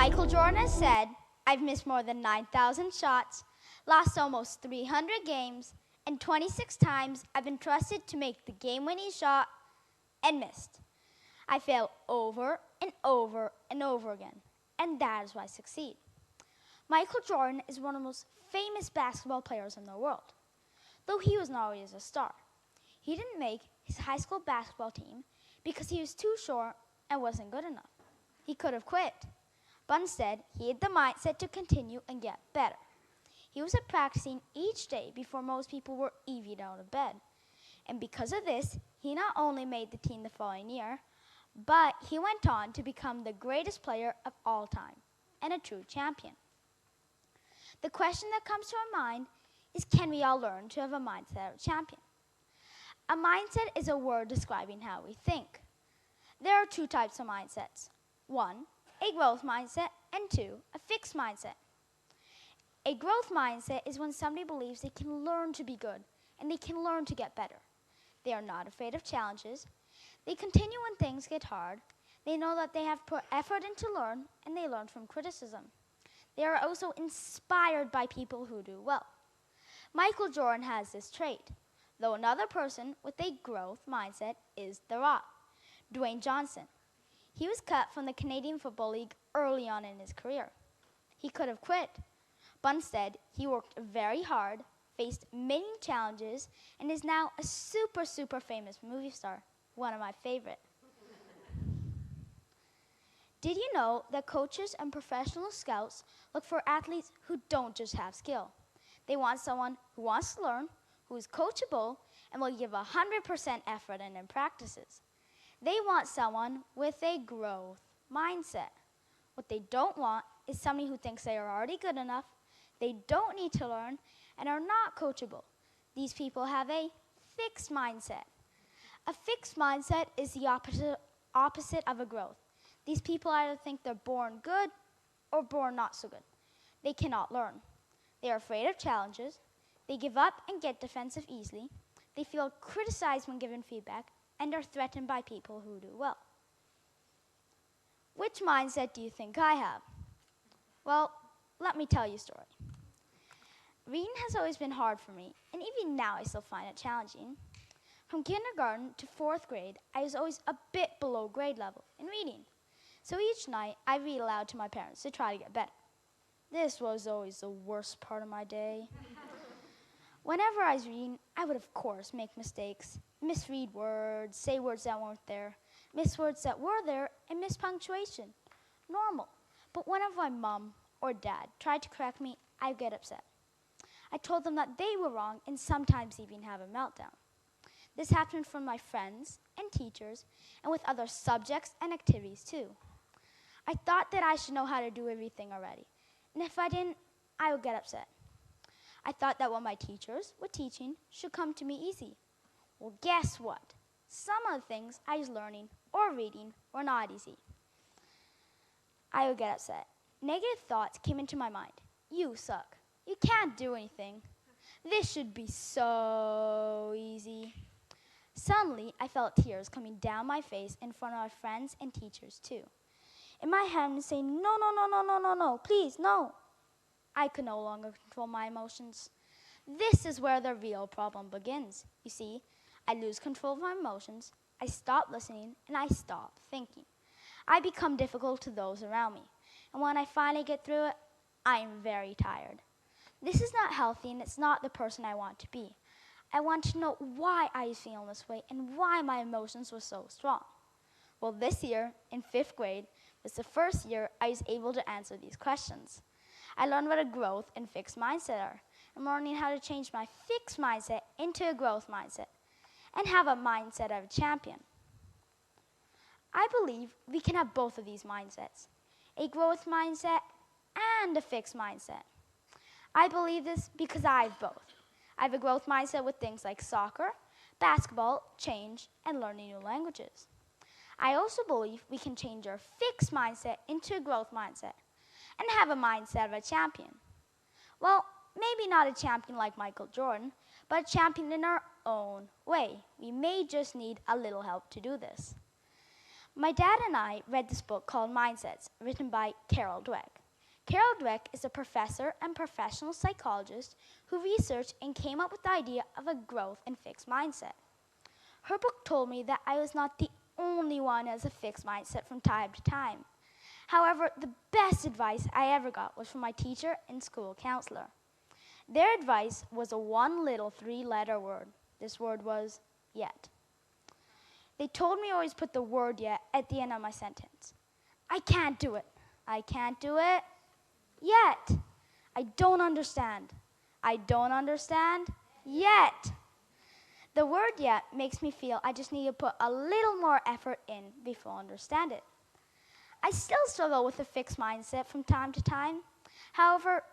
Michael Jordan has said, I've missed more than 9,000 shots, lost almost 300 games, and 26 times I've been trusted to make the game-winning shot and missed. I fail over and over and over again, and that is why I succeed. Michael Jordan is one of the most famous basketball players in the world, though he was not always a star. He didn't make his high school basketball team because he was too short and wasn't good enough. He could have quit, but instead he had the mindset to continue and get better. He was practicing each day before most people were even out of bed. And because of this, he not only made the team the following year, but he went on to become the greatest player of all time and a true champion. The question that comes to our mind is, can we all learn to have a mindset of a champion? A mindset is a word describing how we think. There are two types of mindsets. One, a growth mindset, and two, a fixed mindset. A growth mindset is when somebody believes they can learn to be good and they can learn to get better. They are not afraid of challenges. They continue when things get hard. They know that they have put effort into learn, and they learn from criticism. They are also inspired by people who do well. Michael Jordan has this trait, though another person with a growth mindset is The Rock, Dwayne Johnson. He was cut from the Canadian Football League early on in his career. He could have quit, but instead he worked very hard, faced many challenges, and is now a super famous movie star, one of my favorite. Did you know that coaches and professional scouts look for athletes who don't just have skill? They want someone who wants to learn, who is coachable, and will give 100% effort in their practices. They want someone with a growth mindset. What they don't want is somebody who thinks they are already good enough, they don't need to learn, and are not coachable. These people have a fixed mindset. A fixed mindset is the opposite of a growth. These people either think they're born good or born not so good. They cannot learn. They are afraid of challenges. They give up and get defensive easily. They feel criticized when given feedback and are threatened by people who do well. Which mindset do you think I have? Well, let me tell you a story. Reading has always been hard for me, and even now I still find it challenging. From kindergarten to 4th grade, I was always a bit below grade level in reading. So each night, I read aloud to my parents to try to get better. This was always the worst part of my day. Whenever I was reading, I would of course make mistakes, misread words, say words that weren't there, miss words that were there, and miss punctuation. Normal. But whenever my mom or dad tried to correct me, I'd get upset. I told them that they were wrong and sometimes even have a meltdown. This happened from my friends and teachers and with other subjects and activities too. I thought that I should know how to do everything already, and if I didn't, I would get upset. I thought that what my teachers were teaching should come to me easy. Well, guess what? Some of the things I was learning or reading were not easy. I would get upset. Negative thoughts came into my mind. You suck. You can't do anything. This should be so easy. Suddenly, I felt tears coming down my face in front of my friends and teachers too. In my head, I was saying, no, please, no. I could no longer control my emotions. This is where the real problem begins. You see, I lose control of my emotions, I stop listening, and I stop thinking. I become difficult to those around me. And when I finally get through it, I am very tired. This is not healthy, and it's not the person I want to be. I want to know why I was feeling this way and why my emotions were so strong. Well, this year, in 5th grade, was the first year I was able to answer these questions. I learned what a growth and fixed mindset are. I'm learning how to change my fixed mindset into a growth mindset and have a mindset of a champion. I believe we can have both of these mindsets, a growth mindset and a fixed mindset. I believe this because I have both. I have a growth mindset with things like soccer, basketball, change, and learning new languages. I also believe we can change our fixed mindset into a growth mindset and have a mindset of a champion. Well, maybe not a champion like Michael Jordan, but a champion in our own way. We may just need a little help to do this. My dad and I read this book called Mindsets, written by Carol Dweck. Carol Dweck is a professor and professional psychologist who researched and came up with the idea of a growth and fixed mindset. Her book told me that I was not the only one who has a fixed mindset from time to time. However, the best advice I ever got was from my teacher and school counselor. Their advice was a one little three-letter word. This word was yet. They told me always put the word yet at the end of my sentence. I can't do it. I can't do it yet. I don't understand. I don't understand yet. The word yet makes me feel I just need to put a little more effort in before I understand it. I still struggle with a fixed mindset from time to time. However,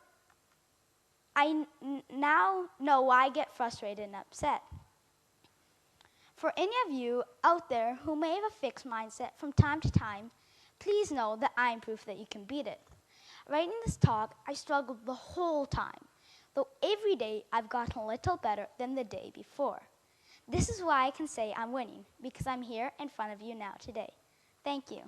I now know why I get frustrated and upset. For any of you out there who may have a fixed mindset from time to time, please know that I am proof that you can beat it. Writing this talk, I struggled the whole time, though every day I've gotten a little better than the day before. This is why I can say I'm winning, because I'm here in front of you now today. Thank you.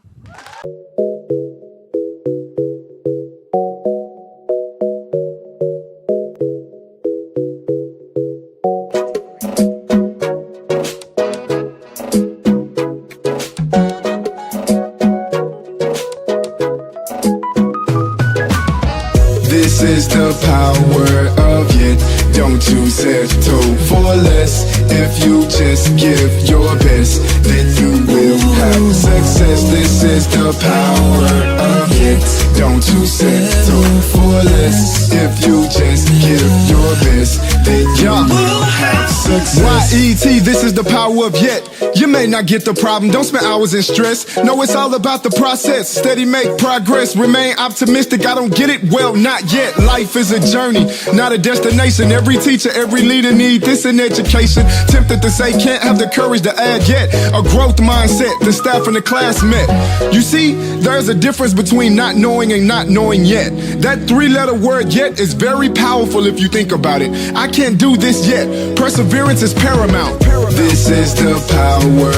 This is the power of yet. Don't you settle for less. If you just give your best, then you will have success. This is the power of yet. Don't you settle for less. If you just give your best, then you will have success. YET, this is the power of yet. You may not get the problem, don't spend hours in stress. No, it's all about the process. Steady, make progress, remain optimistic. I don't get it, well, not yet. Life is a journey, not a destination. Every teacher, every leader need this in education. Tempted to say can't have the courage to add yet. A growth mindset, the staff and the class met. You see, there's a difference between not knowing and not knowing yet. That three-letter word yet is very powerful if you think about it. I can't do this yet. Perseverance is paramount. This is the power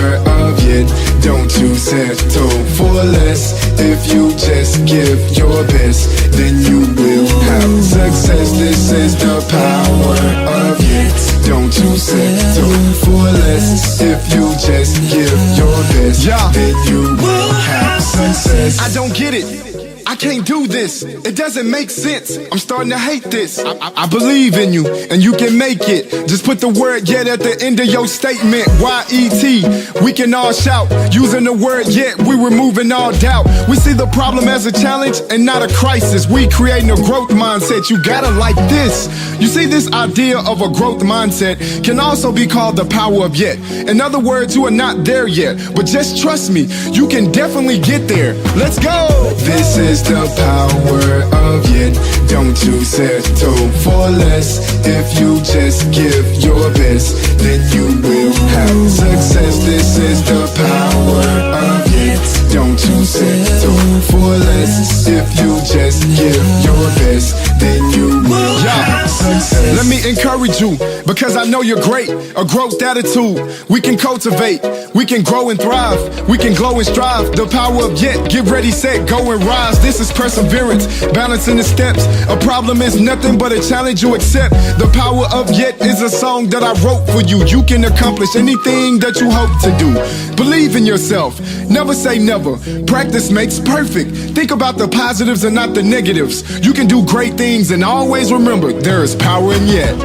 of yet. Don't you settle for less. If you just give your best, then you will have success. This is the power of yet. Don't you settle for less. If you just give your best, then you will have success. I don't get it. I can't do this. It doesn't make sense. I'm starting to hate this. I believe in you, and you can make it. Just put the word yet at the end of your statement. YET, we can all shout. Using the word yet, we removing all doubt. We see the problem as a challenge and not a crisis. We creating a growth mindset. You gotta like this. You see, this idea of a growth mindset can also be called the power of yet. In other words, you are not there yet, but just trust me, you can definitely get there. Let's go. This is the power of yet. Don't you settle for less. If you just give your best, then you will have success. This is the power of yet. Don't you settle for less. If you just give your best, then you will have success. Let me encourage you, because I know you're great. A growth attitude we can cultivate. We can grow and thrive. We can glow and strive. The power of yet. Get ready, set, go and rise. This is perseverance, balancing the steps. A problem is nothing but a challenge you accept. The power of yet is a song that I wrote for you. You can accomplish anything that you hope to do. Believe in yourself. Never say never. Practice makes perfect. Think about the positives and not the negatives. You can do great things, and always remember there is power in yet.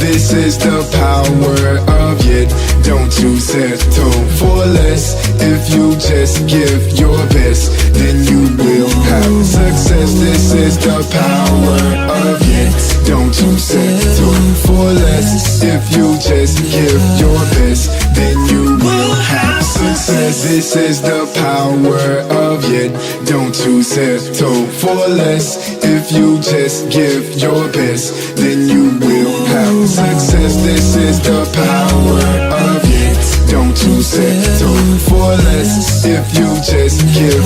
This is the power of yet. Don't you settle for less. If you just give your best, then you will have success. This is the power of yet. Don't you settle for less. If you just give your best, then you will have success. This is the power of yet. Don't you settle for less. If you just give your best, then you will have success. This is the power of yet. Don't you settle for less. If you just give